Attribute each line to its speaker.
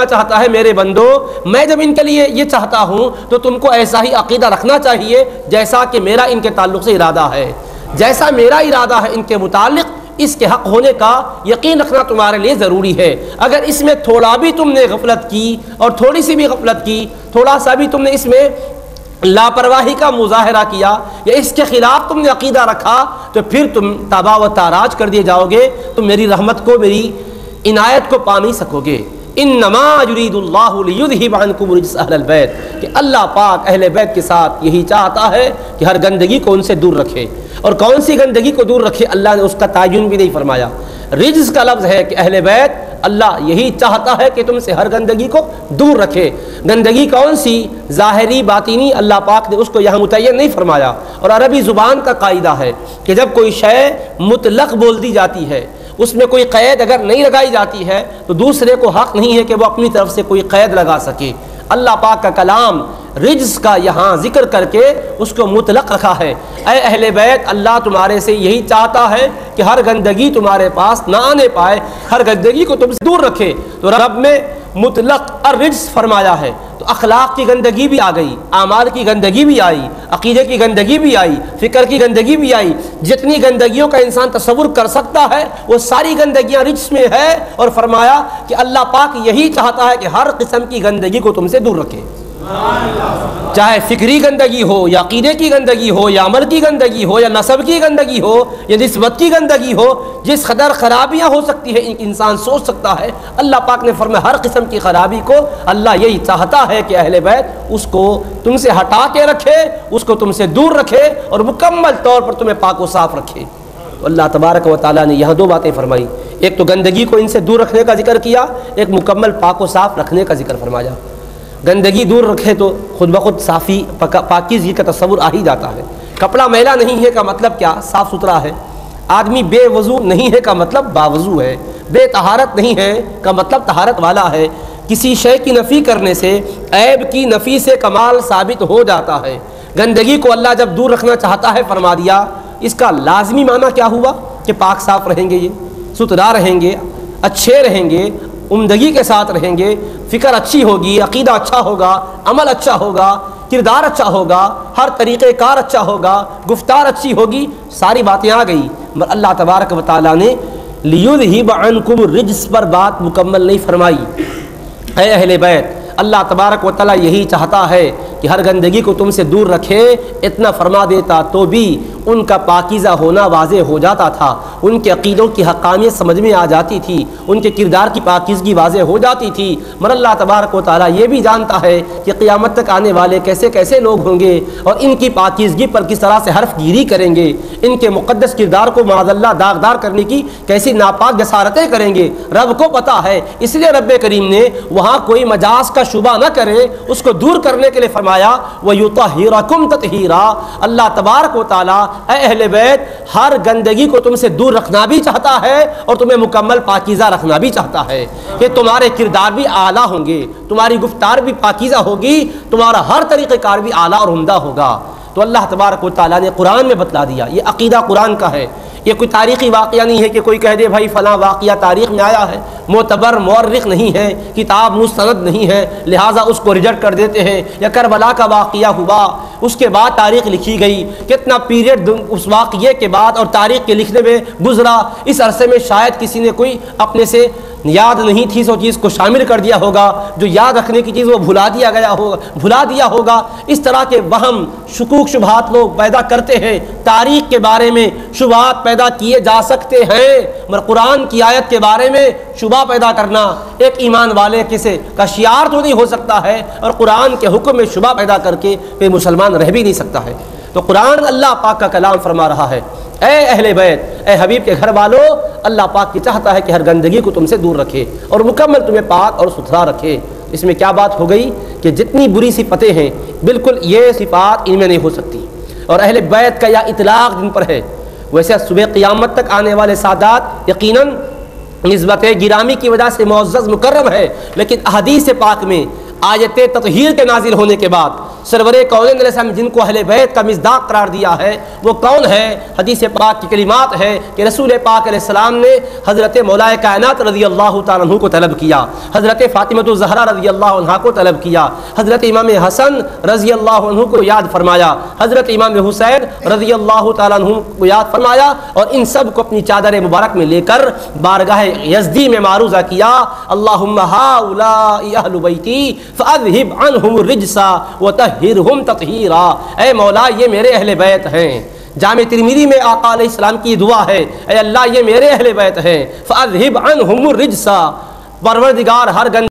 Speaker 1: چاہتا ہے میرے بندو، میں جب ان کے لیے یہ چاہتا ہوں تو تم کو ایسا ہی عقیدہ رکھنا چاہیے جیسا کہ میرا ان کے تعلق سے ارادہ ہے، جیسا میرا ارادہ ہے ان کے متعلق، اس کے حق ہونے کا یقین رکھنا تمہارے لیے ضروری ہے۔ اگر اس میں تھوڑا بھی تم نے غفلت کی اور تھوڑی سی بھی غفلت کی، تھوڑا سا بھی تم نے اس میں لاپرواہی کا مظاہرہ کیا یا اس کے خلاف تم نے عقیدہ رکھا تو پھر تم تباہ و تاراج کر دیے جاؤ گے، تم میری رحمت کو، میری عنایت کو پا نہیں سکو گے۔ انما یرید اللہ لیذھب عنکم رجس اہل البیت، کہ اللہ پاک اہل بیت کے ساتھ یہی چاہتا ہے کہ ہر گندگی کو ان سے دور رکھے۔ اور کون سی گندگی کو دور رکھے اللہ نے اس کا تعین بھی نہیں فرمایا۔ رجس کا لفظ ہے کہ اہل بیت اللہ یہی چاہتا ہے کہ تم سے ہر گندگی کو دور رکھے۔ گندگی کون سی؟ ظاہری باطنی، اللہ پاک نے اس کو یہاں متعین نہیں فرمایا۔ اور عربی زبان کا قاعدہ ہے کہ جب کوئی شے مطلق بول دی جاتی ہے، اس میں کوئی قید اگر نہیں لگائی جاتی ہے تو دوسرے کو حق نہیں ہے کہ وہ اپنی طرف سے کوئی قید لگا سکے۔ اللہ پاک کا کلام رجس کا یہاں ذکر کر کے اس کو مطلق رکھا ہے۔ اے اہل بیت، اللہ تمہارے سے یہی چاہتا ہے کہ ہر گندگی تمہارے پاس نہ آنے پائے، ہر گندگی کو تم سے دور رکھے۔ تو رب نے مطلق الرجس فرمایا ہے تو اخلاق کی گندگی بھی آ گئی، اعمال کی گندگی بھی آئی، عقیدے کی گندگی بھی آئی، فکر کی گندگی بھی آئی۔ جتنی گندگیوں کا انسان تصور کر سکتا ہے وہ ساری گندگیاں رجس میں ہے، اور فرمایا کہ اللہ پاک یہی چاہتا ہے کہ ہر قسم کی گندگی کو تم سے دور رکھے، چاہے فکری گندگی ہو یا عقیدے کی گندگی ہو یا عمل کی گندگی ہو یا نسب کی گندگی ہو یا نسبت کی گندگی ہو، جس قدر خرابیاں ہو سکتی ہے انسان سوچ سکتا ہے، اللہ پاک نے فرمایا ہر قسم کی خرابی کو اللہ یہی چاہتا ہے کہ اہل بیت اس کو تم سے ہٹا کے رکھے، اس کو تم سے دور رکھے اور مکمل طور پر تمہیں پاک و صاف رکھے۔ تو اللہ تبارک و تعالیٰ نے یہاں دو باتیں فرمائی، ایک تو گندگی کو ان سے دور رکھنے کا ذکر کیا، ایک مکمل پاک و صاف رکھنے کا ذکر فرمایا۔ گندگی دور رکھے تو خود بخود صافی پاکیزگی کا تصور آ ہی جاتا ہے۔ کپڑا میلا نہیں ہے کا مطلب کیا؟ صاف ستھرا ہے۔ آدمی بے وضو نہیں ہے کا مطلب باوضو ہے۔ بے طہارت نہیں ہے کا مطلب طہارت والا ہے۔ کسی شے کی نفی کرنے سے عیب کی نفی سے کمال ثابت ہو جاتا ہے۔ گندگی کو اللہ جب دور رکھنا چاہتا ہے فرما دیا، اس کا لازمی معنی کیا ہوا کہ پاک صاف رہیں گے، یہ ستھرا رہیں گے، اچھے رہیں گے، عمدگی کے ساتھ رہیں گے، فکر اچھی ہوگی، عقیدہ اچھا ہوگا، عمل اچھا ہوگا، کردار اچھا ہوگا، ہر طریقہ کار اچھا ہوگا، گفتار اچھی ہوگی، ساری باتیں آ گئی۔ مگر اللہ تبارک و تعالیٰ نے لیذھب عنکم الرجس پر بات مکمل نہیں فرمائی۔ اے اہل بیت، اللہ تبارک و تعالیٰ یہی چاہتا ہے کہ ہر گندگی کو تم سے دور رکھے، اتنا فرما دیتا تو بھی ان کا پاکیزہ ہونا واضح ہو جاتا تھا، ان کے عقیدوں کی حقانیت سمجھ میں آ جاتی تھی، ان کے کردار کی پاکیزگی واضح ہو جاتی تھی۔ مگر اللہ تبارک و تعالیٰ یہ بھی جانتا ہے کہ قیامت تک آنے والے کیسے کیسے لوگ ہوں گے اور ان کی پاکیزگی پر کس طرح سے حرف گیری کریں گے، ان کے مقدس کردار کو معاذ اللہ داغدار کرنے کی کیسی ناپاک جسارتیں کریں گے، رب کو پتہ ہے۔ اس لیے رب کریم نے وہاں کوئی مجاز کا شبہ نہ کرے، اس کو دور کرنے کے لیے فرمایا وَيُطَهِّرَكُمْ تَطْهِيرًا۔ اللہ تبارک و تعالیٰ اے اہل بیت ہر گندگی کو تم سے دور رکھنا بھی چاہتا ہے اور تمہیں مکمل پاکیزہ رکھنا بھی چاہتا ہے کہ تمہارے کردار بھی اعلیٰ ہوں گے، تمہاری گفتار بھی پاکیزہ ہوگی، تمہارا ہر طریقہ کار بھی اعلیٰ اور عمدہ ہوگا۔ تو اللہ تبارک و تعالیٰ نے قرآن میں بتلا دیا، یہ عقیدہ قرآن کا ہے، یہ کوئی تاریخی واقعہ نہیں ہے کہ کوئی کہہ دے بھائی فلاں واقعہ تاریخ میں آیا ہے، معتبر مورخ نہیں ہے، کتاب مستند نہیں ہے، لہٰذا اس کو ریجیکٹ کر دیتے ہیں، یا کربلا کا واقعہ ہوا اس کے بعد تاریخ لکھی گئی، کتنا پیریڈ اس واقعے کے بعد اور تاریخ کے لکھنے میں گزرا، اس عرصے میں شاید کسی نے کوئی اپنے سے یاد نہیں تھی سو چیز کو شامل کر دیا ہوگا، جو یاد رکھنے کی چیز وہ بھلا دیا ہوگا۔ اس طرح کے وہم شکوک شبہات لوگ پیدا کرتے ہیں، تاریخ کے بارے میں شبہات پیدا کیے جا سکتے ہیں، مگر قرآن کی آیت کے بارے میں شبہ پیدا کرنا ایک ایمان والے کسی کا شعار تو نہیں ہو سکتا ہے، اور قرآن کے حکم میں شبہ پیدا کر کے کوئی مسلمان رہ بھی نہیں سکتا ہے۔ تو قرآن اللہ پاک کا کلام فرما رہا ہے، اے اہل بیت، اے حبیب کے گھر والوں، اللہ پاک کی چاہتا ہے کہ ہر گندگی کو تم سے دور رکھے اور مکمل تمہیں پاک اور ستھرا رکھے۔ اس میں کیا بات ہو گئی کہ جتنی بری صفتیں ہیں بالکل یہ صفات ان میں نہیں ہو سکتی، اور اہل بیت کا یہ اطلاق جن پر ہے، ویسے صبح قیامت تک آنے والے سادات یقیناً نسبت گرامی کی وجہ سے معزز مکرم ہے، لیکن احادیث پاک میں آیت تطہیر کے نازل ہونے کے بعد سرور کونین علیہ السلام جن کو اہل بیت کا مصداق قرار دیا ہے وہ کون ہے؟ حدیث پاک کی کلمات ہے کہ رسول پاک علیہ السلام نے حضرت مولا کائنات رضی اللہ تعالیٰ عنہ کو طلب کیا، حضرت فاطمہ الزہرا رضی اللہ عنہ کو طلب کیا، حضرت امام حسن رضی اللہ عنہ کو یاد فرمایا، حضرت امام حسین رضی اللہ تعالیٰ عنہ کو یاد فرمایا، اور ان سب کو اپنی چادر مبارک میں لے کر بارگاہ یزدی میں معروضہ کیا، اللہم ہؤلاء اہل بیتی فاذہب عنہم الرجس وطہرہم تطہیرا، اے مولا یہ میرے اہل بیت ہیں۔ جامع ترمذی میں آقا علیہ السلام کی دعا ہے، اے اللہ یہ میرے اہل بیت ہیں، فاذہب عنہم الرجس، پروردگار ہر گندگی